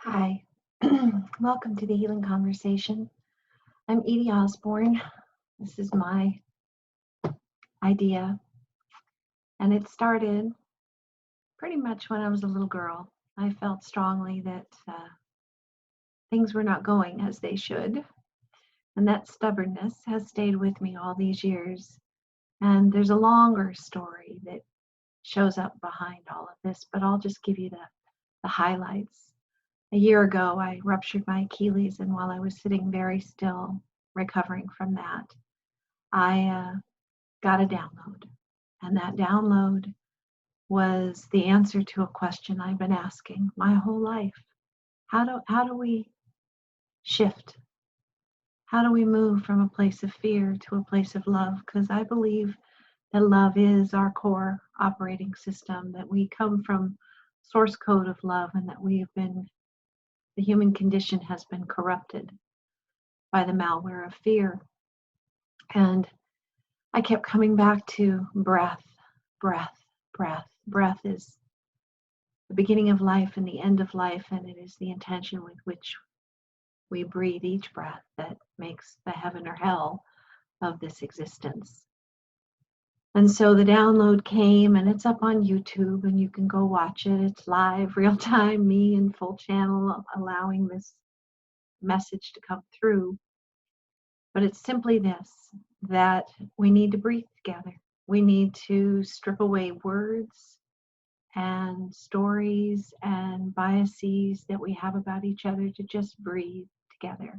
Hi, welcome to the Healing Conversation. I'm Edie Osborne. This is my idea, and it started pretty much when I was a little girl. I felt strongly that things were not going as they should, and that stubbornness has stayed with me all these years. And there's a longer story that shows up behind all of this, but I'll just give you the highlights. A year ago, I ruptured my Achilles, and while I was sitting very still, recovering from that, I got a download. And that download was the answer to a question I've been asking my whole life. How do we shift? How do we move from a place of fear to a place of love? Because I believe that love is our core operating system, that we come from source code of love, and that the human condition has been corrupted by the malware of fear. And I kept coming back to breath, breath, breath. Breath is the beginning of life and the end of life, and it is the intention with which we breathe each breath that makes the heaven or hell of this existence. And so the download came, and it's up on YouTube, and you can go watch it. It's live, real time, me in full channel, allowing this message to come through. But it's simply this, that we need to breathe together. We need to strip away words and stories and biases that we have about each other to just breathe together.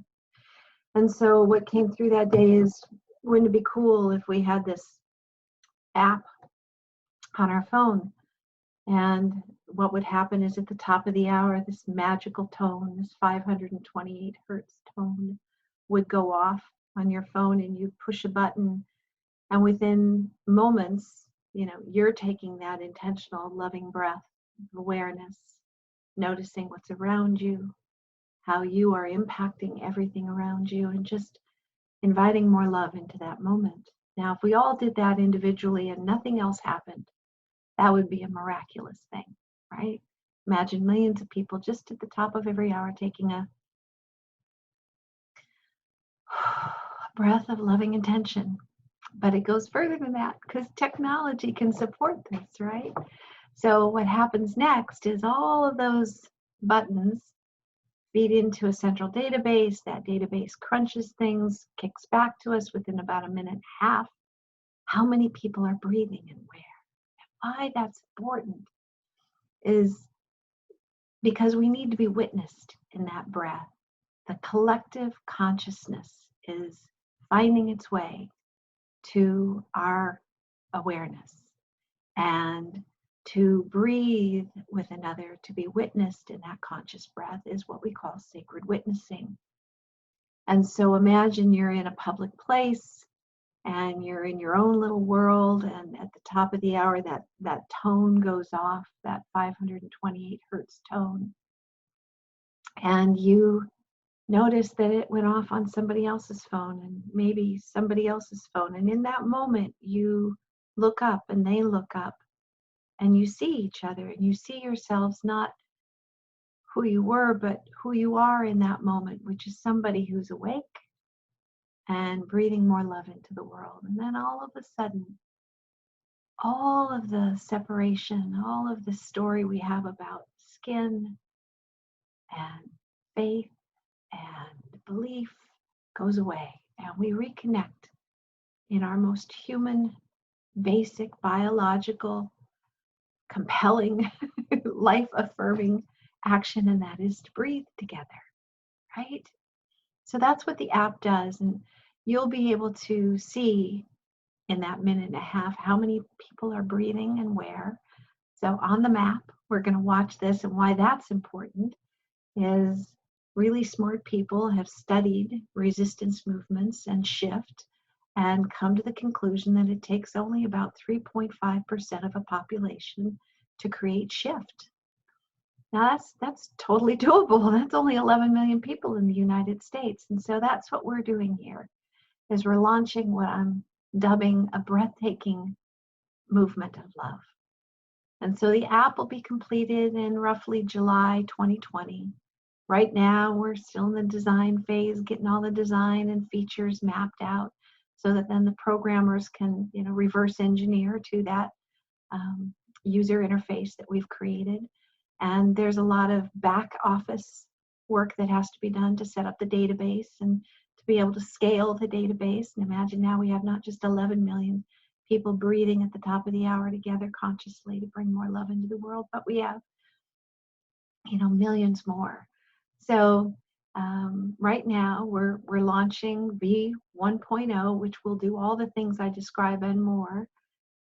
And so what came through that day is, wouldn't it be cool if we had this app on our phone? And what would happen is, at the top of the hour, this magical tone, this 528 hertz tone, would go off on your phone, and you push a button, and within moments, you're taking that intentional, loving breath of awareness, noticing what's around you, how you are impacting everything around you, and just inviting more love into that moment. Now, if we all did that individually and nothing else happened, that would be a miraculous thing, right? Imagine millions of people just at the top of every hour taking a breath of loving intention. But it goes further than that, because technology can support this, right? So what happens next is all of those buttons feed into a central database. That database crunches things, kicks back to us within about a minute and a half how many people are breathing and where. Why that's important is because we need to be witnessed in that breath. The collective consciousness is finding its way to our awareness, and to breathe with another, to be witnessed in that conscious breath, is what we call sacred witnessing. And so imagine you're in a public place and you're in your own little world, and at the top of the hour, that tone goes off, that 528 hertz tone, and you notice that it went off on somebody else's phone, and maybe somebody else's phone, and in that moment you look up and they look up, and you see each other, and you see yourselves not who you were, but who you are in that moment, which is somebody who's awake and breathing more love into the world. And then all of a sudden, all of the separation, all of the story we have about skin and faith and belief goes away, and we reconnect in our most human, basic, biological, compelling, life-affirming action, and that is to breathe together, right? So that's what the app does, and you'll be able to see in that minute and a half how many people are breathing and where. So on the map, we're going to watch this, and why that's important is really smart people have studied resistance movements and shift and come to the conclusion that it takes only about 3.5% of a population to create shift. Now that's totally doable. That's only 11 million people in the United States. And so that's what we're doing here, is we're launching what I'm dubbing a breathtaking movement of love. And so the app will be completed in roughly July 2020. Right now, we're still in the design phase, getting all the design and features mapped out so that then the programmers can, reverse engineer to that user interface that we've created. And there's a lot of back office work that has to be done to set up the database and to be able to scale the database. And imagine now we have not just 11 million people breathing at the top of the hour together consciously to bring more love into the world, but we have, millions more. So right now we're launching V 1.0, which will do all the things I describe and more.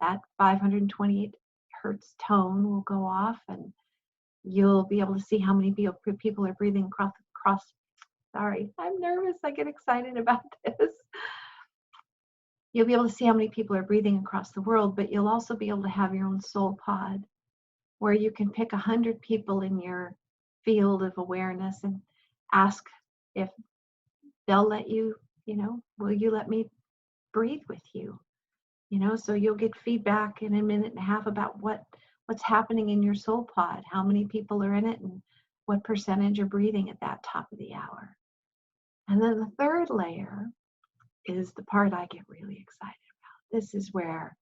That 528 hertz tone will go off, and you'll be able to see how many people are breathing across. Sorry, I'm nervous. I get excited about this. You'll be able to see how many people are breathing across the world, but you'll also be able to have your own soul pod where you can pick 100 people in your field of awareness and ask if they'll let you, will you let me breathe with you? So you'll get feedback in a minute and a half about what's happening in your soul pod, how many people are in it, and what percentage are breathing at that top of the hour. And then the third layer is the part I get really excited about. This is where,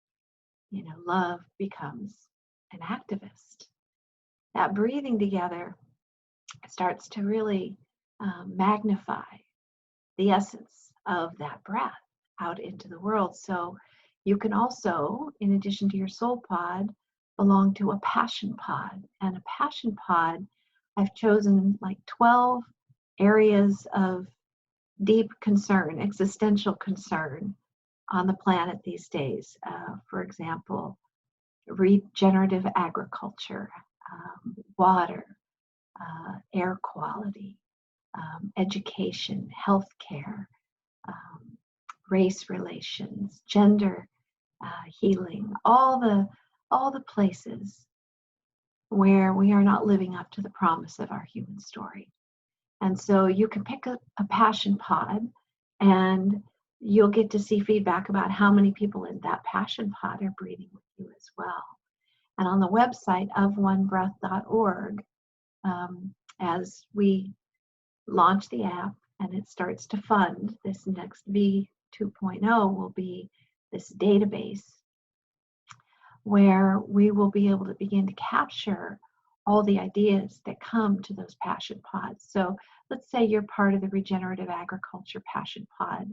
love becomes an activist. That breathing together starts to really magnify the essence of that breath out into the world. So you can also, in addition to your soul pod, belong to a passion pod. And a passion pod, I've chosen like 12 areas of deep concern, existential concern on the planet these days. For example, regenerative agriculture, water, air quality, education, healthcare, race relations, gender healing, all the places where we are not living up to the promise of our human story. And so you can pick a passion pod, and you'll get to see feedback about how many people in that passion pod are breathing with you as well. And on the website ofOneBreath.org, as we launch the app and it starts to fund, this next V 2.0 will be this database where we will be able to begin to capture all the ideas that come to those passion pods. So let's say you're part of the regenerative agriculture passion pod.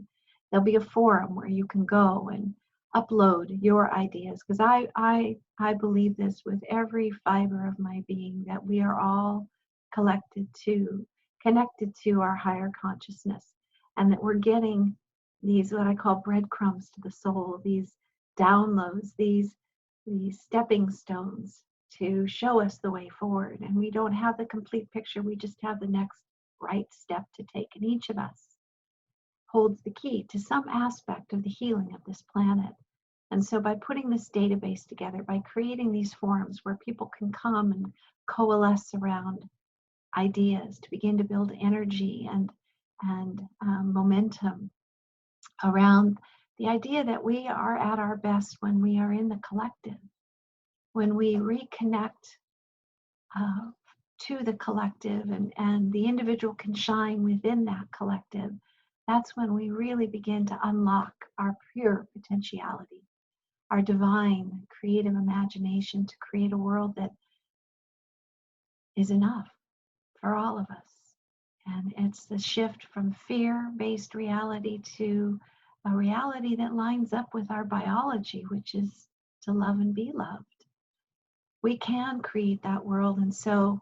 There'll be a forum where you can go and upload your ideas, because I believe this with every fiber of my being, that we are all connected to our higher consciousness, and that we're getting these, what I call breadcrumbs to the soul, these downloads, these stepping stones to show us the way forward. And we don't have the complete picture, we just have the next right step to take. And each of us holds the key to some aspect of the healing of this planet. And so by putting this database together, by creating these forums where people can come and coalesce around ideas to begin to build energy and momentum around the idea that we are at our best when we are in the collective, when we reconnect to the collective, and the individual can shine within that collective. That's when we really begin to unlock our pure potentiality, our divine creative imagination to create a world that is enough for all of us. And it's the shift from fear-based reality to a reality that lines up with our biology, which is to love and be loved. We can create that world. And so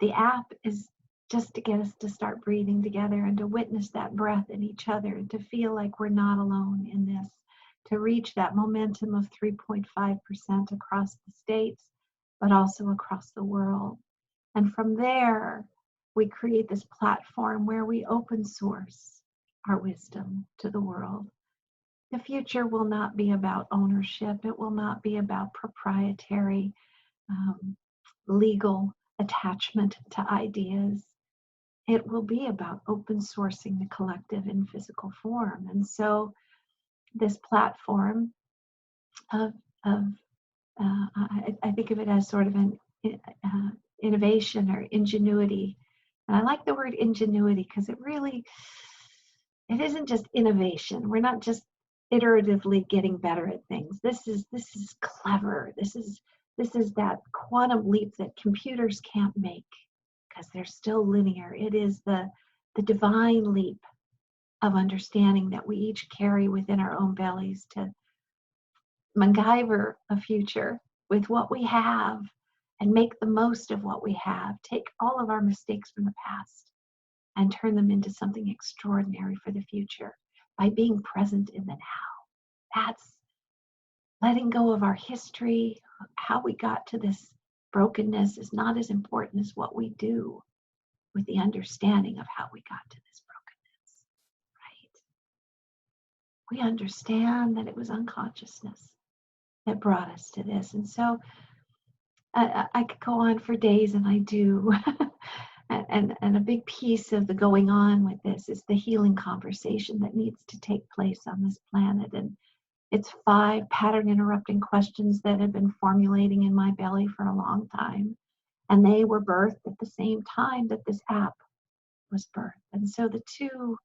the app is just to get us to start breathing together and to witness that breath in each other, and to feel like we're not alone in this, to reach that momentum of 3.5% across the states, but also across the world. And from there, we create this platform where we open source our wisdom to the world. The future will not be about ownership. It will not be about proprietary legal attachment to ideas. It will be about open sourcing the collective in physical form. And so this platform of I think of it as sort of an innovation or ingenuity And I like the word ingenuity because it isn't just innovation. We're not just iteratively getting better at things. This is clever. This is that quantum leap that computers can't make because they're still linear. It is the divine leap of understanding that we each carry within our own bellies to MacGyver a future with what we have and make the most of what we have. Take all of our mistakes from the past and turn them into something extraordinary for the future by being present in the now. That's letting go of our history. How we got to this brokenness is not as important as what we do with the understanding of how we got to this brokenness, right? We understand that it was unconsciousness that brought us to this. And so I could go on for days, and I do. and a big piece of the going on with this is the healing conversation that needs to take place on this planet. And it's 5 pattern interrupting questions that have been formulating in my belly for a long time. And they were birthed at the same time that this app was birthed. And so the two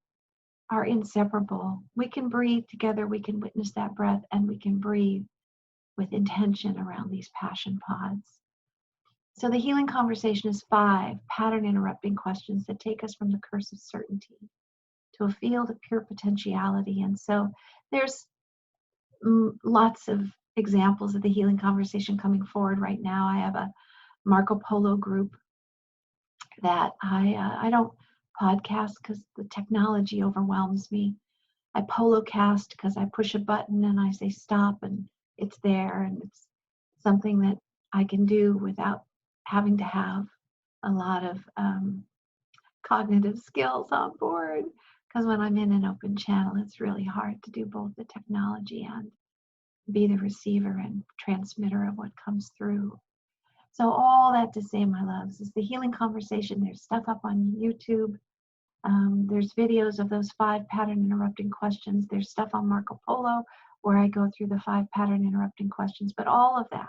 are inseparable. We can breathe together, we can witness that breath, and we can breathe with intention around these passion pods. So the healing conversation is 5 pattern interrupting questions that take us from the curse of certainty to a field of pure potentiality. And so there's lots of examples of the healing conversation coming forward right now. I have a Marco Polo group that I don't podcast because the technology overwhelms me. I polo cast because I push a button and I say stop and it's there, and it's something that I can do without having to have a lot of cognitive skills on board, because when I'm in an open channel, it's really hard to do both the technology and be the receiver and transmitter of what comes through. So all that to say, my loves, is the healing conversation. There's stuff up on YouTube. There's videos of those 5 pattern interrupting questions. There's stuff on Marco Polo where I go through the 5 pattern interrupting questions. But all of that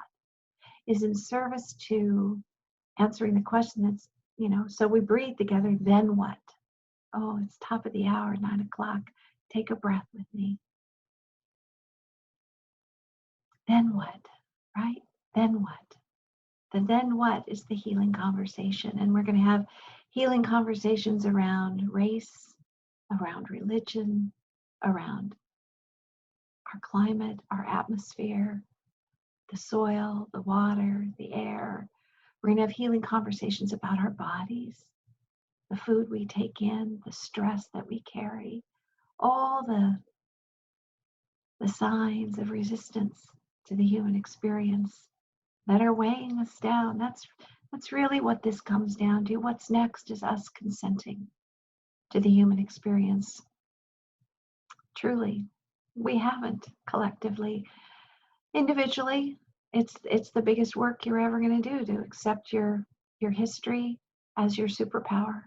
is in service to answering the question that's, so we breathe together, then what? Oh, it's top of the hour, 9 o'clock. Take a breath with me. Then what, right? Then what? The then what is the healing conversation. And we're going to have healing conversations around race, around religion, around our climate, our atmosphere, the soil, the water, the air. We're going to have healing conversations about our bodies, the food we take in, the stress that we carry, all the signs of resistance to the human experience that are weighing us down. That's really what this comes down to. What's next is us consenting to the human experience. Truly, we haven't collectively. Individually, it's the biggest work you're ever going to do, to accept your history as your superpower,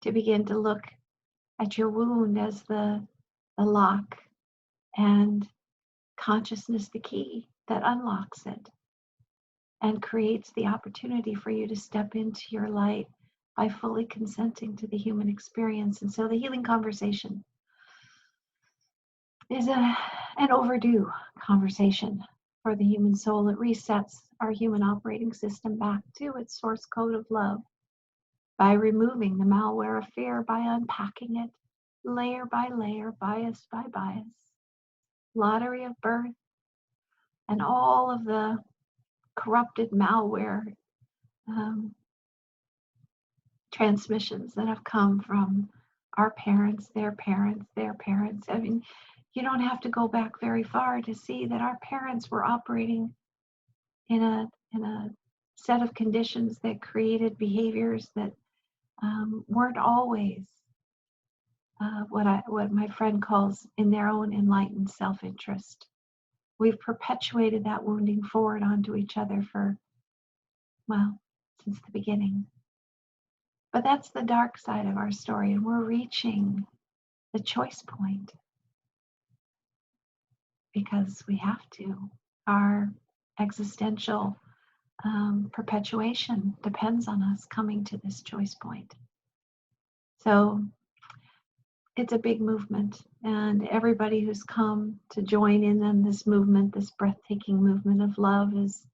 to begin to look at your wound as the lock and consciousness the key that unlocks it and creates the opportunity for you to step into your light by fully consenting to the human experience. And so the healing conversation is an overdue conversation for the human soul. It resets our human operating system back to its source code of love by removing the malware of fear, by unpacking it layer by layer, bias by bias, lottery of birth, and all of the corrupted malware transmissions that have come from our parents, their parents, their parents. I mean, you don't have to go back very far to see that our parents were operating in a set of conditions that created behaviors that weren't always what my friend calls in their own enlightened self-interest. We've perpetuated that wounding forward onto each other since the beginning. But that's the dark side of our story, and we're reaching the choice point because we have to. Our existential perpetuation depends on us coming to this choice point. So it's a big movement, and everybody who's come to join in on this movement, this breathtaking movement of love, is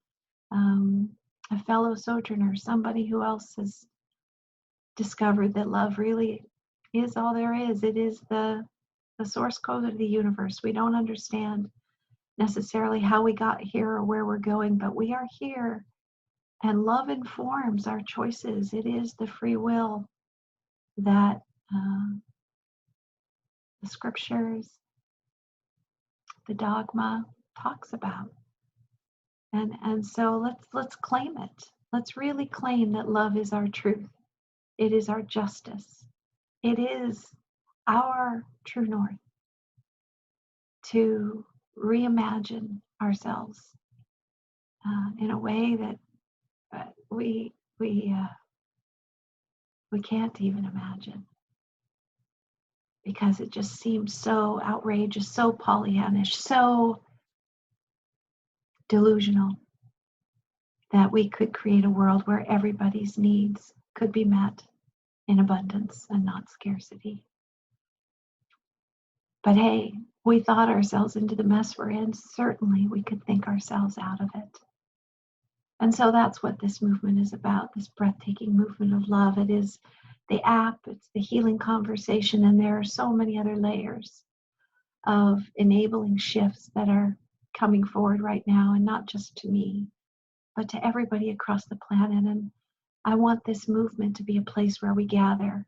a fellow sojourner, somebody who else has discovered that love really is all there is. It is the source code of the universe. We don't understand necessarily how we got here or where we're going, but we are here, and love informs our choices. It is the free will that the scriptures, the dogma talks about. And so let's claim it. Let's really claim that love is our truth. It is our justice. It is our true north to reimagine ourselves in a way that we can't even imagine, because it just seems so outrageous, so Pollyannish, so delusional that we could create a world where everybody's needs could be met in abundance and not scarcity. But hey, we thought ourselves into the mess we're in. Certainly we could think ourselves out of it. And so that's what this movement is about, this breathtaking movement of love. It is the app, it's the healing conversation, and there are so many other layers of enabling shifts that are coming forward right now, and not just to me, but to everybody across the planet. And I want this movement to be a place where we gather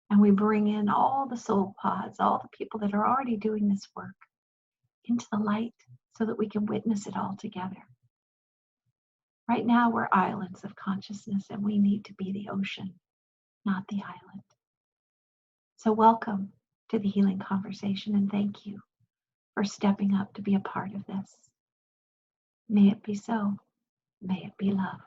and we bring in all the soul pods, all the people that are already doing this work into the light so that we can witness it all together. Right now, we're islands of consciousness, and we need to be the ocean, not the island. So welcome to the healing conversation, and thank you for stepping up to be a part of this. May it be so. May it be love.